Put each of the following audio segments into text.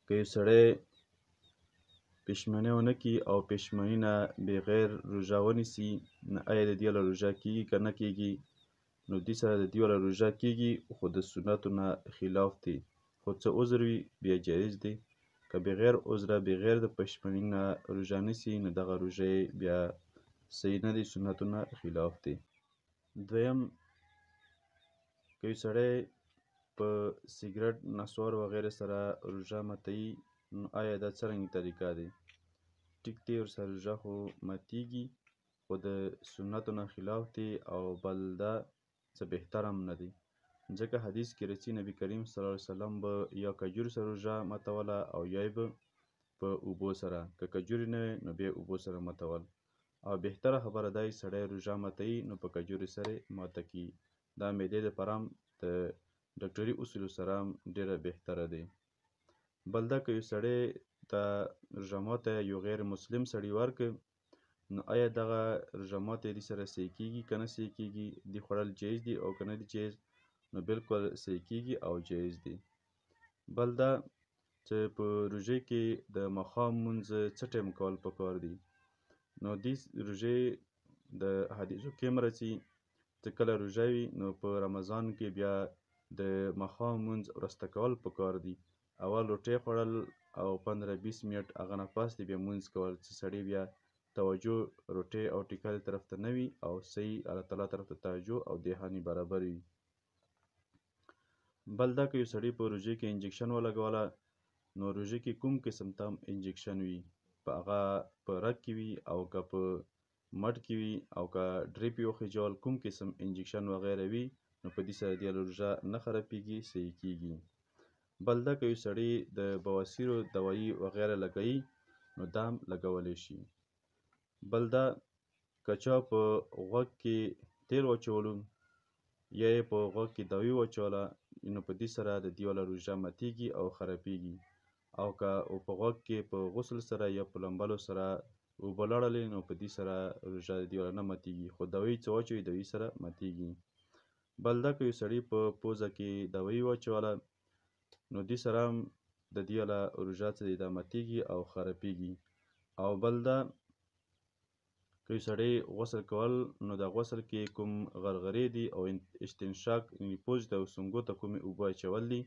که یو سړی پښیماني ونه کړي او پښیماني نه بغیر روژه ونیسي، نو آیا د دې والا روژه کېږي که نه کېږي؟ نو دې سره د دې والا روژه کېږي، خو د سنتو نه خلاف دی. خو څه عذر وي بیا جایز دی. که بغیر عذره بغیر د پښیماني نه روژه نیسي، نو دغه روژه بیا صحیح نه دی، سنتو نه خلاف دی. دویم، که یو سړی په سګرټ، نسوار وغیره سره روژه ماتوي، نو آیا دا څرنګه طریقه دی؟ ټیک دی، ورسره روژه خو ماتیږي، خو د سنتو نه خلاف دی او بل دا څه بهتر هم نه دی. ځکه حدیث کې راځي نبي کریم صلی الله علیه وسلم به یا کجورو سره روژه ماتوله او یا به په اوبو سره، که کجوري نه وي نو بیا اوبو سره ماتول. او بهتره خبره دا سړی روژه ماتوي نو په کجوري سره ماته کړي. دا معدې دپاره هم د ډاکټري اصولو سره هم ډېره بهتره دی. بل دا که یو سړی ته روژه ماته یو غیر مسلم سړي ورکړ، نو آیا دغه روژه ماتی دې سره صحیح کېږي که نه صحیح کېږي؟ دې خوړل جایز دي او که نه دي جایز؟ نو بالکل صحیح کېږي او جایز دي. بل دا چې په روژې کې د ماښام لمونځ څه ټایم کول پکار دي؟ نو دې روژې د حدیثو کې هم راځي چې کله روژه وي نو په رمضان کې بیا د ماښام لمونځ وروسته کول پکار دي. اول روټۍ خوړل او 15-20 منټ هغه نه پاس دی بیا لمونځ کول، چې سړی بیا توجه روټۍ او ټیکا طرف ته نه وي او صحیح الله تعالی طرف ته توجه او دهاني برابر وي. بل دا که یو سړی په روژې کې انجکشن ولګوله، نو روژې کې کوم قسم ته انجکشن وي، په هغه په رګ کې وي او که په مټ کې وي او که ډریپ یې وخېجول، کوم قسم انجکشن وغیره وي، نو په دې سره دې روژه نه خرابېږي، صحیح کېږي. بل دا که یو سړی د بواسیرو دوایي وغیره لګوي، نو دا هم لګولی شي. بل دا که چا په غوږ کې تیل واچولو یا یې په غوږ کې دوایي واچوله، نو په دې سره د دې والا روژه ماتیږي او خرابېږي. او که په غوږ کې په غسل سره یا په لمبلو سره اوبه لړلې، نو په دې سره روژه د دې والا نه ماتیږي، خو دوایي څه واچوي دوایي سره ماتیږي. بل دا که یو سړي په پوزه کې دوایي واچوله، نو دې سره هم د دې والا روژه څه دی دا ماتیږي او خرابېږي. او بل دا که یو سړی غسل کول، نو د غسل کې کوم غرغرې دي او استنشاق یعنې پوزې ته او سونګو ته کومې اوبه اچول دي،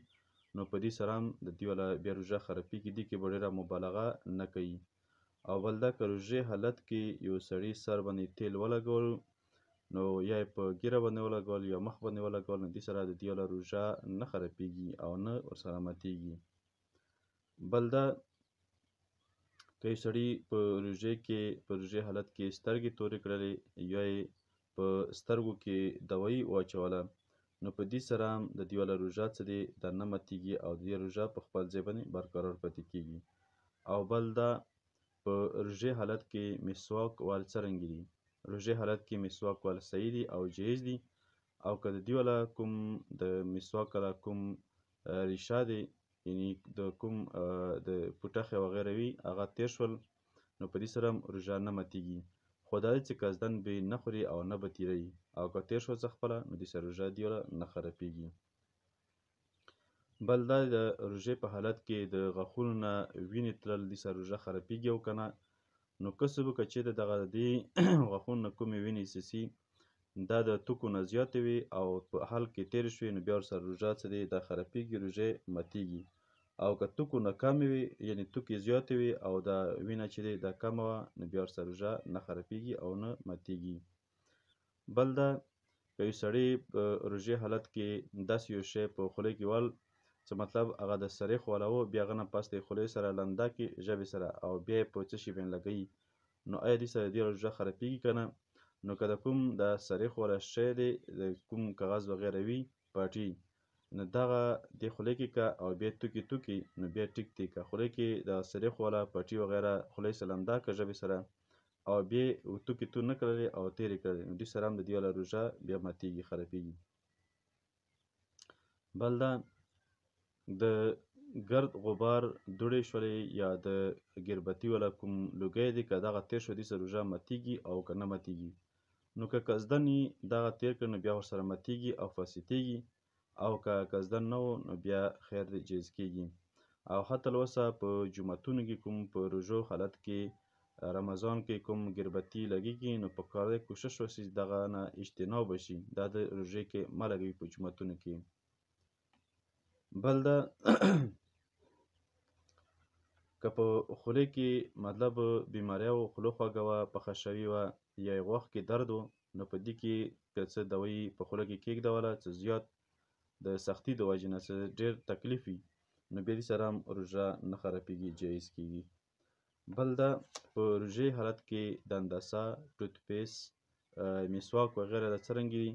نو په دې سره هم د دې والا بیا روژه خرابېږي. دې کې به ډېره مبالغه نه کوي. او بل دا که روژې حالت کې یو سړي سر باندې تیل ولګول، نو یا یې په ږیره باندې ولګول یا مخ باندې ولګول، نو دې سره د دې والا روژه نه خرابېږي او نه ورسره ماتېږي. بل دا که یو سړي په روژې حالت کې سترګې تورې کړلې یا یې په سترګو کې دوایي واچوله، نو په دې سره هم د دې والا روژه څه دی دا نه ماتېږي او د دې روژه په خپل ځای باندې برقرار پاتې کېږي. او بل دا په روژې حالت کې مسواک وهل څرنګه دي؟ روژې حالت کې مسواک وهل صحیح دي او جایز دي. او که د دې والا کوم د مسواک والا کوم ریشه دی، یعنې د کوم د پوټخې وغیره وي هغه تیر شول، نو په دې سره هم روژه نه ماتېږي. خو دا دی چې قصدن به نه خوري او نه به تیروي، او که تیر شو څه خپله، نو دې سره روژه دې والا نه خرابېږي. بل دا د روژې په حالت کې د غاښونو نه وینې تلل، دې سره روژه خرابېږي او که نه؟ نو که څه به که چېرته دغه دې غاښونو نه کومې وینې ایسېسي دا د توکو نه زیاتې وي او په حال کې تېرې شوې، نو بیا ورسره روژه څه دی دا خرابېږي، روژې ماتېږي. او که توکو نه کمې وي، یعنې توکې زیاتې وي او دا وینه چې دی دا کمه وه، نو بیا ورسره روژه نه خرابېږي او نه ماتېږي. بل دا که یو سړی په روژې حالت کې داسې یو شی په خولې کې ول، څه مطلب هغه د سریخ والاوه، بیا هغه نه پس د خولې سره لنده کړي ژبې سره او بیا یې په څه شي باندې لګوي، نو آیا دې سره دې روژه خرابېږي که نه؟ نو که د کوم د سریخ والا شی دی، د کوم کاغذ وغیره وي پاټي، نو دغه دې خولې کې که او بیا توکي نو بیا ټیک دی. که خولې کې د سریخ والا پاټي وغیره خولې سره لنده که ژبې سره او بیا توکي تو نه کړلې او تېرې کړلې، نو دې سره هم د دې والا روژه بیا ماتېږي، خرابېږي. بل دا د ګرد غبار دوړې شولې یا د ګربتي والا کوم لوګی دی، که دغه تېر شو دې سره روژه ماتېږي او که نه ماتېږي؟ نو که قصدن یې دغه تېر کړ، نو بیا ورسره ماتېږي او فاسدېږي. او که قصدن نه و، نو بیا خیر دی، جایز کېږي. او حتی تراوسه په جوماتونو کې کوم په روژو حالت کې رمضان کې کوم ګربتي لګیږي نو په کار دی کوشش وشي چې دغه نه اجتناب وشي، دا د روژې کې مه لګوي په جوماتونو کې. بل دا که په خولې کې مطلب بیماري او خوله خوږه وه، پخه شوې وه یا یې غوښ کې درد و، نو په دې کې که څه دوایي په خوله کې کېږدوله، څه زیات د سختي د وجې نه څه ډېر تکلیف وي، نو بیا دې سره هم روژه نه خرابېږي، جایز کېږي. بل دا په روژې حالت کې د انداسه، ټوتپیسټ، مسواک وغیره د څرنګه دي،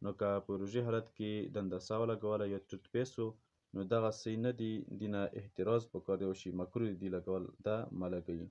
نو که په روژې حالت کې د انداسه ولګوله یا ټوتپیسټ و، نو دغه څه نه دي، دې نه احتراز پکار دی وشي، مکروه دي لګول، دا مه لګوي.